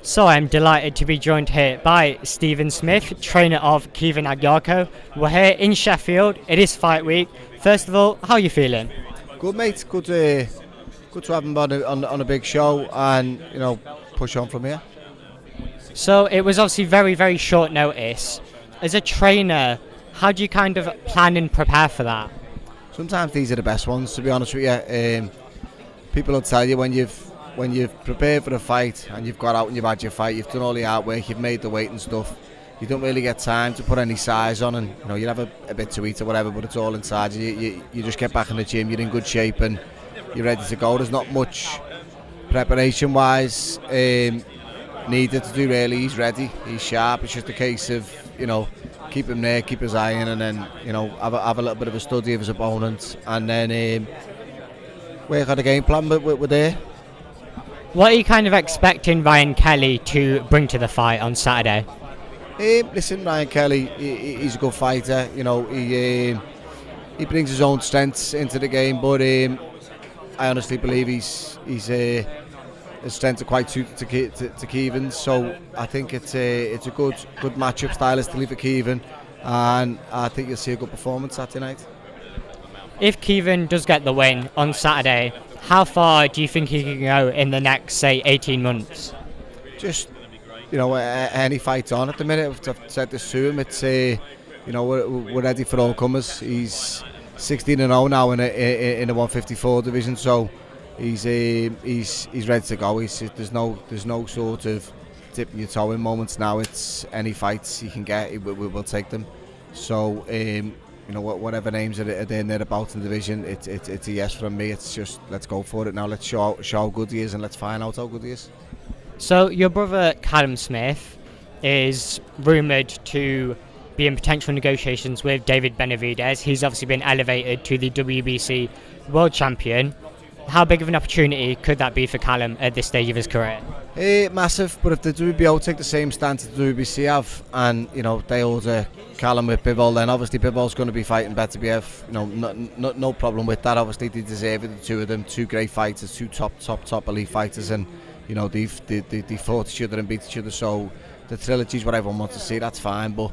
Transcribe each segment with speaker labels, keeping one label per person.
Speaker 1: So I'm delighted to be joined here by Stephen Smith, trainer of Caoimhin Agyarko. We're here in Sheffield. It is fight week. First of all, how are you feeling?
Speaker 2: Good, mate. Good to have him on a big show, and push on from here.
Speaker 1: So it was obviously very, very short notice. As a trainer, how do you kind of plan and prepare for that?
Speaker 2: Sometimes these are the best ones, to be honest with you. People will tell you when you've prepared for a fight and you've got out and you've had your fight, you've done all the hard work, you've made the weight and stuff. You don't really get time to put any size on, and you have a bit to eat or whatever, but it's all inside you. You just get back in the gym, you're in good shape and you're ready to go. There's not much preparation wise needed to do really. He's ready, he's sharp. It's just a case of keep him there, keep his eye in, and then have a little bit of a study of his opponent, and then work on the game plan. We're there.
Speaker 1: What are you kind of expecting Ryan Kelly to bring to the fight on Saturday?
Speaker 2: Listen, Ryan Kelly, he's a good fighter. He brings his own strengths into the game, but I honestly believe his strengths are quite suited to Caoimhin. So I think it's a good matchup stylistically for Caoimhin, and I think you'll see a good performance Saturday night.
Speaker 1: If Caoimhin does get the win on Saturday, how far do you think he can go in the next, say, 18 months?
Speaker 2: Just, any fight on at the minute. I've said this to him. It's, we're ready for all comers. He's 16-0 now in the 154 division, so he's ready to go. There's no sort of dipping your toe in moments now. It's any fights he can get, we'll take them. So. Whatever names are there and thereabouts in the division, it's a yes from me. It's just, let's go for it now. Let's show how good he is, and let's find out how good he is.
Speaker 1: So your brother Callum Smith is rumoured to be in potential negotiations with David Benavidez. He's obviously been elevated to the WBC World Champion. How big of an opportunity could that be for Callum at this stage of his career?
Speaker 2: Massive, but if the WBO take the same stance that the WBC have, and they order Callum with Bivol, then obviously Bivol's going to be fighting Benavidez. No problem with that. Obviously they deserve it, the two of them, two great fighters, two top elite fighters, and they fought each other and beat each other. So the trilogy is what everyone wants to see. That's fine, but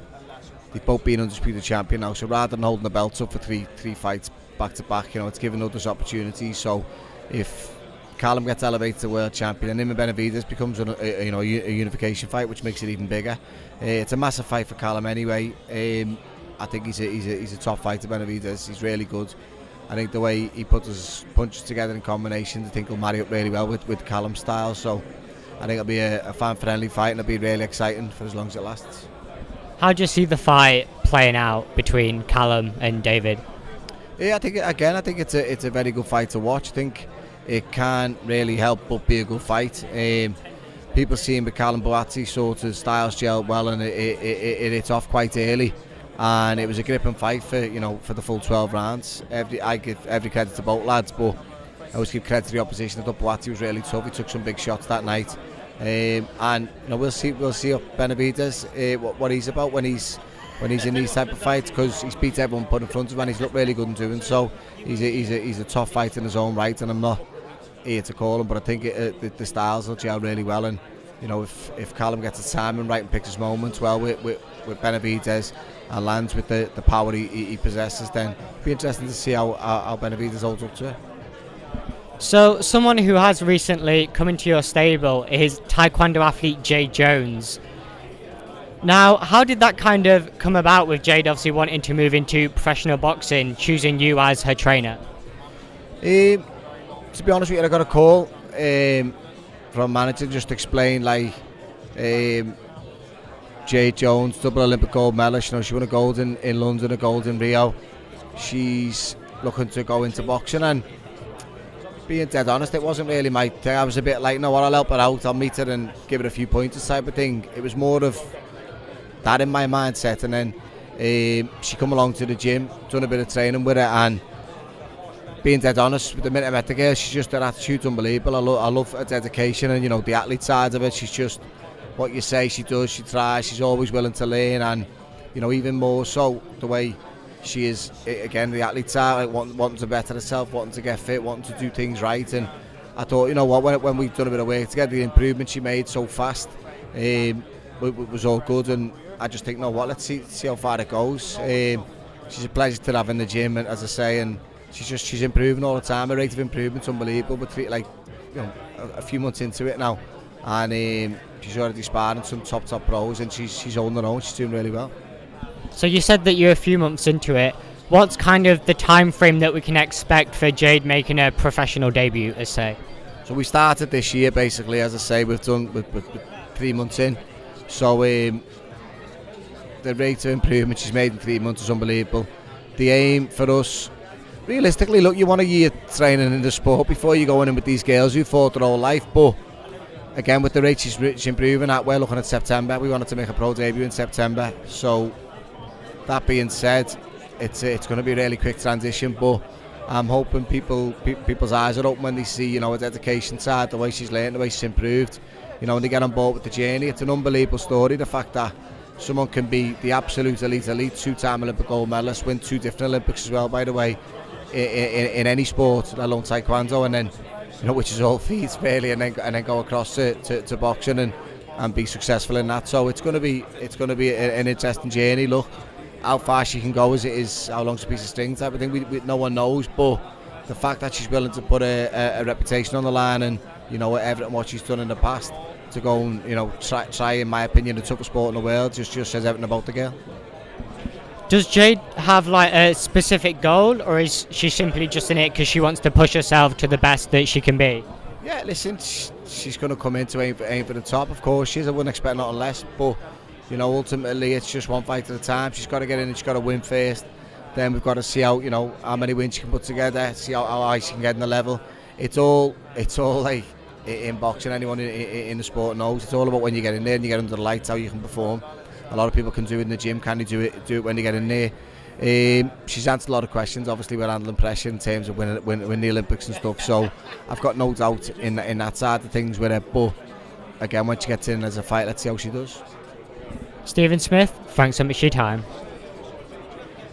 Speaker 2: they've both been undisputed champion now. So rather than holding the belts up for three fights back to back, it's giving others opportunities. So if Callum gets elevated to world champion and him and Benavidez becomes a unification fight, which makes it even bigger. It's a massive fight for Callum anyway. I think he's a top fighter, Benavidez. He's really good. I think the way he puts his punches together in combination, I think will marry up really well with Callum's style. So I think it'll be a fan-friendly fight, and it'll be really exciting for as long as it lasts.
Speaker 1: How do you see the fight playing out between Callum and David?
Speaker 2: Yeah, I think it's a very good fight to watch. I think it can really help but be a good fight. People seeing with Callum Boatti sort of styles gelled well, and it hit off quite early, and it was a gripping fight for the full 12 rounds. I give every credit to both lads, but I always give credit to the opposition. I thought Boatti was really tough. He took some big shots that night, and we'll see up Benavidez what he's about when he's in these type of fights, because he's beat everyone put in front of him and he's looked really good in doing so. He's a tough fighter in his own right, and I'm not here to call him, but I think the styles will gel really well. And if Callum gets his timing right and picks his moments well with Benavidez and lands with the power he possesses, then it'll be interesting to see how Benavidez holds up to it.
Speaker 1: So someone who has recently come into your stable is Taekwondo athlete Jade Jones. Now, how did that kind of come about, with Jade obviously wanting to move into professional boxing, choosing you as her trainer?
Speaker 2: To be honest with you, I got a call from a manager just to explain, Jade Jones, double Olympic gold medalist. She won a gold in London, a gold in Rio. She's looking to go into boxing, and being dead honest, it wasn't really my thing. I was a bit like, no, I'll help her out, I'll meet her and give her a few pointers type of thing. It was more of that in my mindset, and then she come along to the gym, done a bit of training with her, and being dead honest, with the minute I met the girl, she's just, her attitude's unbelievable. I love her dedication, and the athlete side of it. She's just, what you say she does, she tries, she's always willing to learn, and even more so the way she is, again, the athlete side, wanting to better herself, wanting to get fit, wanting to do things right. And I thought, you know what, when we've done a bit of work together, the improvement she made so fast was all good, and I just think, you know what, let's see how far it goes. She's a pleasure to have in the gym, and as I say, and she's improving all the time. Her rate of improvement's unbelievable, but a few months into it now, and she's already sparring some top pros, and she's holding her own. She's doing really well.
Speaker 1: So you said that you're a few months into it. What's kind of the time frame that we can expect for Jade making a professional debut, as say?
Speaker 2: So we started this year, basically, as I say, we've done with 3 months in. So the rate of improvement she's made in 3 months is unbelievable. The aim for us, realistically, look, you want a year training in the sport before you go in with these girls who fought their whole life, but again, with the rate she's improving at, we're looking at September. We wanted to make a pro debut in September. So that being said, it's going to be a really quick transition, but I'm hoping people's eyes are open when they see, her dedication side, the way she's learned, the way she's improved. When they get on board with the journey, it's an unbelievable story. The fact that someone can be the absolute elite, 2-time Olympic gold medalist, win 2 different Olympics as well, by the way, in any sport, let alone taekwondo, and then, which is all feats really, and then go across to boxing and be successful in that. So it's going to be an interesting journey. Look, how far she can go is how long's a piece of string type of thing. We no one knows, but the fact that she's willing to put a reputation on the line, and everything what she's done in the past, to go and try in my opinion the toughest sport in the world, just says everything about the girl.
Speaker 1: Does Jade have like a specific goal, or is she simply just in it because she wants to push herself to the best that she can be?
Speaker 2: Yeah, listen, she's going to come in to aim for the top, of course she is. I wouldn't expect nothing less, but ultimately it's just one fight at a time. She's got to get in and she's got to win first. Then we've got to see how how many wins she can put together, see how high she can get in the level. It's all like in boxing, anyone in the sport knows, it's all about when you get in there and you get under the lights, how you can perform. A lot of people can do it in the gym, can they do it when they get in there? She's answered a lot of questions, obviously we're handling pressure in terms of winning the Olympics and stuff, so I've got no doubt in that side of things with her, but again, when she gets in as a fight, let's see how she does.
Speaker 1: Stephen Smith, thanks so much for your time.